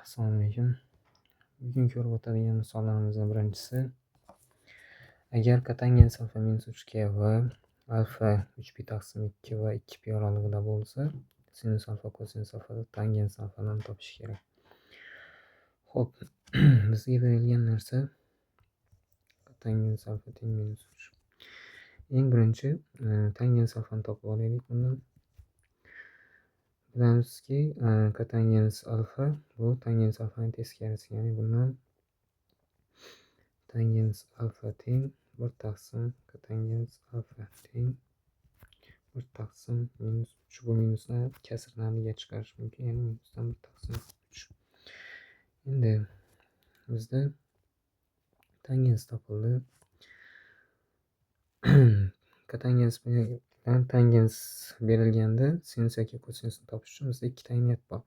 Assalomu alaykum. Bugun ko'rib o'tadigan misollarimizdan birinchisi, agar kotangens alfa minus 3 va alfa 3 taqsim 2 va 2 oralig'ida bo'lsa, sinus alfa kosinus alfa tangens alfadan topish kerak. Xo'p, bizga berilgan narsa kotangens alfa teng minus 3. Eng birinchi tangens alfani topib olaylik. Bundan bilamizki, kotangens alfa bu tangens alfaning teskarisi, ya'ni bundan tangens alfa teng 1 taqsim kotangens alfa teng 1 taqsim minus 3. Bu minusni kasrlarniga chiqarish mumkin, ya'ni minusdan 1 taqsim 3. Endi bizda tangens topildi. Kotangens bilan tangens berilganda sinus yoki kosinusni topish uchun bizda ikkita imiyat bor.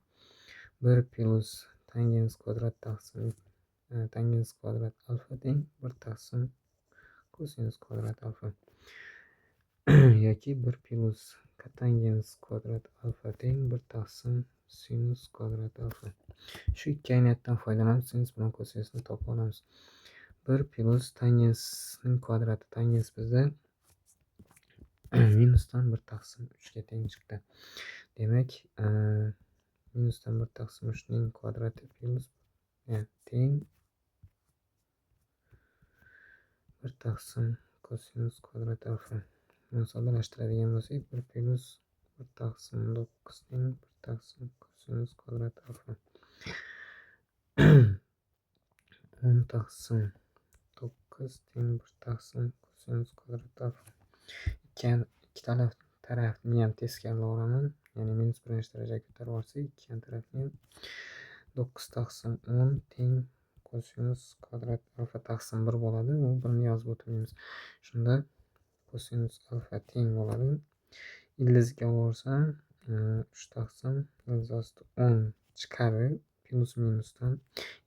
1 plus tangens kvadrat taqsim tangens kvadrat alfa teng 1 taqsim kosinus kvadrat alfa yoki 1 plus kotangens kvadrat alfa teng 1 taqsim sinus kvadrat alfa. Shu ikki imiyatdan foydalanib sinus bilan kosinusni topib olamiz. 1 plus tangensning kvadrati, tangens bizda minusdan 1 taqsim 3 ga teng chiqdi. Demak, minusdan 1 taqsim 3 ning kvadrati plus teng 1 taqsim kosinus kvadrat alfa. Buni soddalashtiradigan bo'lsak, 1 plus 1 taqsim 9 teng 1 taqsim kosinus kvadrat alfa. 10 taqsim 9 teng 1 taqsim kosinus kvadrat alfa. Ikki tarafni ham teskarilab, ya'ni minus birinchi darajaga ko'tarib olsak, ikki tarafni ham 9 taqsim 10 teng kosinus kvadrat alfa taqsim 1 bo'ladi. Bu birini yozib o'tiramiz. Shunda kosinus alfa teng bo'ladi. Ildizga olsam 3 taqsim ildiz 10 chiqarib plus minusdan.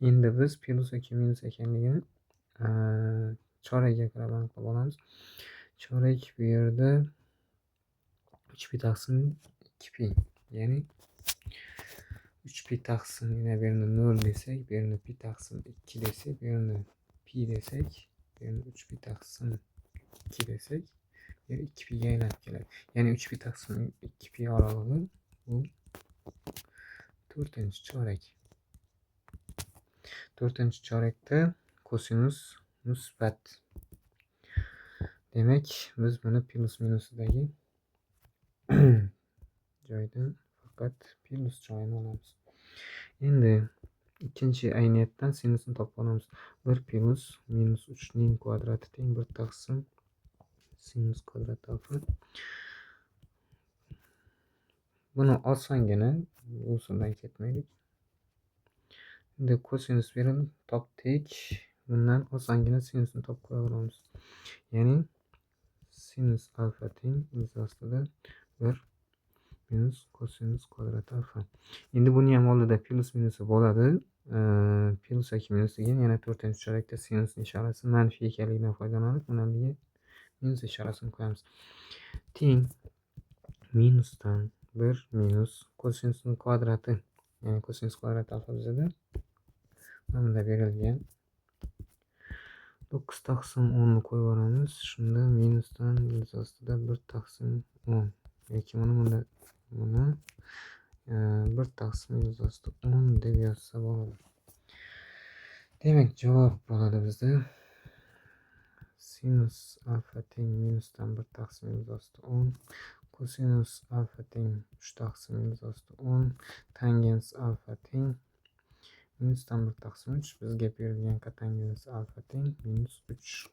Endi biz plus yoki minus ekanligini chorakga qarab aniqlab olamiz. Chorak bu yerda 3 taqsim 2 ya'ni 3 taqsim, yana bu yerni 0 desak, bu yerni pi taqsim 2 desak, bu yerni pi desak, bu yerni 3 taqsim 2 desak, bu yer 2 ga aylanib keladi. Ya'ni 3 taqsim 2 oralig'i bu 4-chorak. 4-chorakda kosinus musbat. Demak, biz buni plus minusidagi joydan faqat plus joyini olamiz. Endi ikkinchi ayniyatdan sinusni topib olamiz. 1 plus minus 3 ning kvadrati teng 1 taqsim sinus kvadrat alfa. Buni osongina usuldan ketmaylik. Endi kosinus berilib topdik. Bundan osongina sinusni topib qo'ya olamiz. Ya'ni sinus alfa teng o'z ostida 1 minus kosinus kvadrat alfa. Endi buni ham oldida plus minusi bo'ladi. Plus yoki minus degan yana 4-chorakda sinusning ishorasi manfiy ekanligidan foydalanib, mana bunga minus ishorasini qo'yamiz. Teng minusdan 1 minus kosinusning kvadrati, ya'ni kosinus kvadrat alfa bizada mana bunda berilgan. 9 taqsim 10 ni qo'yib yuboramiz. Shunda minusdan o'z ostida 1 taqsim 10 yoki buni 1 taqsim o'z ostida 10 deb yozsa bo'ladi. Demak, javob bo'ladi bizda sinus alfa teng minusdan 1 taqsim o'z ostida 10, kosinus alfa teng 3 taqsim o'z ostida 10, tangens alfa teng minusdan 1 taqsim 3. Bizga berilgan kotangens alfa teng minus 3.